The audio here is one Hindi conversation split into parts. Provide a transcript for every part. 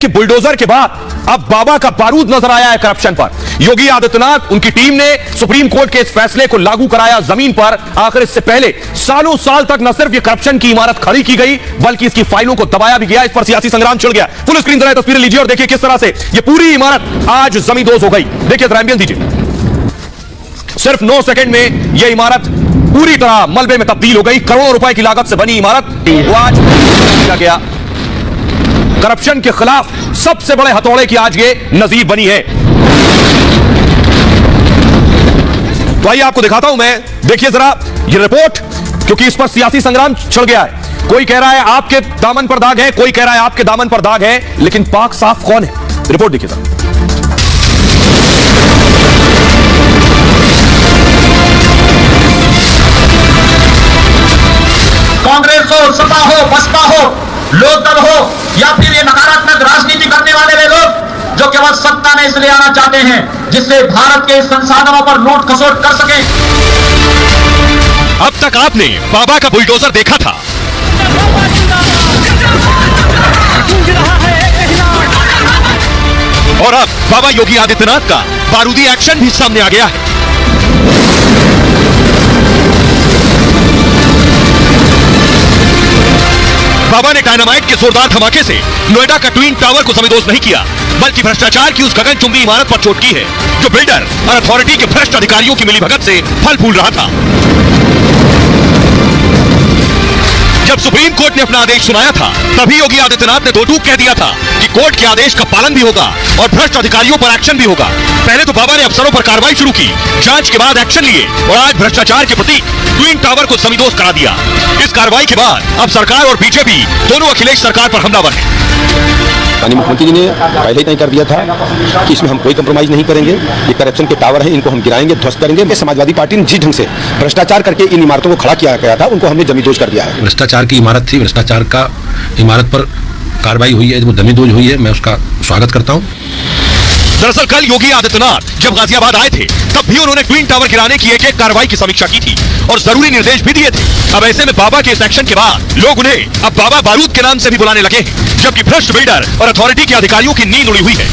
कि बुलडोजर के बाद अब बाबा का बारूद नजर आया है करप्शन पर। योगी आदित्यनाथ, उनकी टीम ने सुप्रीम कोर्ट के इस फैसले को लागू कराया जमीन पर। आखिर इससे पहले सालों साल तक न सिर्फ ये करप्शन की इमारत खड़ी की गई बल्कि इसकी फाइलों को दबाया भी गया। इस पर सियासी संग्राम छिड़ गया। फुल स्क्रीन जरा तस्वीरें लीजिए और देखिए किस तरह से ये पूरी इमारत आज जमींदोज हो गई। देखिए जरा एम्बियंस दीजिए। सिर्फ 9 सेकंड में यह इमारत पूरी तरह मलबे में तब्दील हो गई। करोड़ों रुपए की लागत से बनी इमारत वो आज किया गया। करप्शन के खिलाफ सबसे बड़े हथौड़े की आज ये नजीर बनी है। तो आइए आपको दिखाता हूं मैं। देखिए जरा ये रिपोर्ट, क्योंकि इस पर सियासी संग्राम छिड़ गया है। कोई कह रहा है आपके दामन पर दाग है, कोई कह रहा है आपके दामन पर दाग है, लेकिन पाक साफ कौन है? रिपोर्ट देखिए जरा। कांग्रेस हो, सपा हो, बसपा हो, लोकदल हो या फिर ये नकारात्मक राजनीति करने वाले वे लोग जो केवल सत्ता में इसलिए आना चाहते हैं जिससे भारत के संसाधनों पर लूट खसोट कर सके। अब तक आपने बाबा का बुलडोजर देखा था, और अब बाबा योगी आदित्यनाथ का बारूदी एक्शन भी सामने आ गया है। बाबा ने डायनामाइट के जोरदार धमाके से नोएडा का ट्विन टावर को जमींदोज नहीं किया, बल्कि भ्रष्टाचार की उस गगनचुंबी इमारत पर चोट की है जो बिल्डर और अथॉरिटी के भ्रष्ट अधिकारियों की मिलीभगत से फल फूल रहा था। जब सुप्रीम कोर्ट ने अपना आदेश सुनाया था, तभी योगी आदित्यनाथ ने दो टूक कह दिया था कि कोर्ट के आदेश का पालन भी होगा और भ्रष्ट अधिकारियों पर एक्शन भी होगा। पहले तो बाबा ने अफसरों पर कार्रवाई शुरू की, जांच के बाद एक्शन लिए और आज भ्रष्टाचार के प्रति ट्विन टावर को जमींदोज करा दिया। इस कार्रवाई के बाद अब सरकार और बीजेपी दोनों अखिलेश सरकार पर हमलावर हैं। माननीय मुख्यमंत्री जी ने पहले ही तय कर दिया था कि इसमें हम कोई कंप्रोमाइज नहीं करेंगे। ये करप्शन के टावर हैं, इनको हम गिराएंगे, ध्वस्त करेंगे। समाजवादी पार्टी ने जिस ढंग से भ्रष्टाचार करके इन इमारतों को खड़ा किया गया था, उनको हमने जमींदोज कर दिया है। भ्रष्टाचार की इमारत थी, भ्रष्टाचार का इमारत पर कार्रवाई हुई है, वो जमींदोज हुई है, मैं उसका स्वागत करता हूँ। दरअसल कल योगी आदित्यनाथ जब गाजियाबाद आए थे, तब भी उन्होंने ट्विन टावर गिराने की एक कार्रवाई की समीक्षा की थी और जरूरी निर्देश भी दिए थे। अब ऐसे में बाबा के इस एक्शन के बाद लोग उन्हें अब बाबा बारूद के नाम से भी बुलाने लगे हैं, जबकि भ्रष्ट बिल्डर और अथॉरिटी के अधिकारियों की नींद उड़ी हुई है।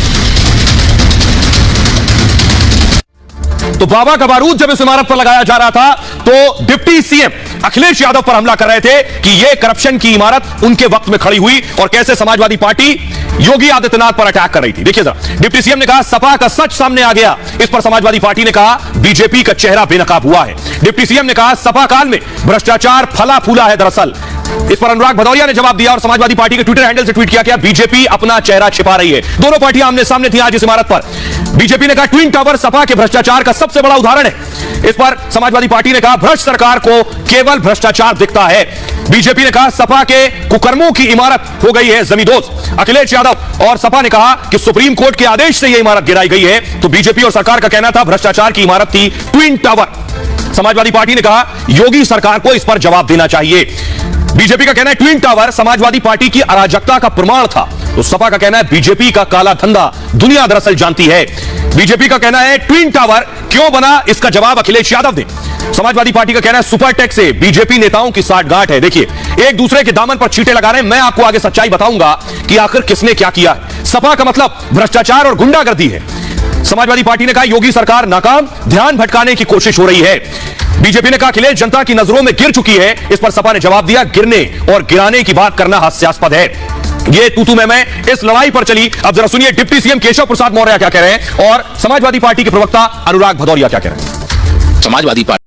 तो बाबा का बारूद जब इस इमारत पर लगाया जा रहा था, तो डिप्टी सीएम अखिलेश यादव पर हमला कर रहे थे कि यह करप्शन की इमारत उनके वक्त में खड़ी हुई और कैसे समाजवादी पार्टी योगी आदित्यनाथ पर अटैक कर रही थी। देखिए जरा, डिप्टी सीएम ने कहा सपा का सच सामने आ गया। इस पर समाजवादी पार्टी ने कहा बीजेपी का चेहरा बेनकाब हुआ है। डिप्टी सीएम ने कहा सपा काल में भ्रष्टाचार फला फूला है दरअसल। इस पर अनुराग भदौरिया ने जवाब दिया और समाजवादी पार्टी के ट्विटर हैंडल से ट्वीट किया कि बीजेपी अपना चेहरा छिपा रही है। दोनों पार्टियां आमने सामने थी आज इस इमारत पर। बीजेपी ने कहा ट्विन टावर सपा के भ्रष्टाचार का सबसे बड़ा उदाहरण है। इस पर समाजवादी पार्टी ने कहा भ्रष्ट सरकार को केवल भ्रष्टाचार दिखता है। बीजेपी ने कहा सपा के कुकर्मों की इमारत हो गई है जमींदोज। अखिलेश यादव और सपा ने कहा कि सुप्रीम कोर्ट के आदेश से यह इमारत गिराई गई है। तो बीजेपी और सरकार का कहना था भ्रष्टाचार की इमारत थी ट्विन टावर। समाजवादी पार्टी ने कहा योगी सरकार को इस पर जवाब देना चाहिए। बीजेपी का कहना है ट्विन टावर समाजवादी पार्टी की अराजकता का प्रमाण था। तो सपा का कहना है बीजेपी का काला धंधा दुनिया दरअसल जानती है। बीजेपी का कहना है ट्विन टावर क्यों बना, इसका जवाब अखिलेश यादव दे। समाजवादी पार्टी का कहना है सुपरटेक से बीजेपी नेताओं की साठगांठ है। देखिए एक दूसरे के दामन पर छींटे लगा रहे हैं। मैं आपको आगे सच्चाई बताऊंगा कि आखिर किसने क्या किया। सपा का मतलब भ्रष्टाचार और गुंडागर्दी है। समाजवादी पार्टी ने कहा योगी सरकार नाकाम, ध्यान भटकाने की कोशिश हो रही है। बीजेपी ने कहा अखिलेश जनता की नजरों में गिर चुकी है। इस पर सपा ने जवाब दिया गिरने और गिराने की बात करना हास्यास्पद है। ये तू मैं इस लड़ाई पर चली। अब जरा सुनिए डिप्टी सीएम केशव प्रसाद मौर्य क्या कह रहे हैं और समाजवादी पार्टी के प्रवक्ता अनुराग भदौरिया क्या कह रहे हैं। समाजवादी पार्टी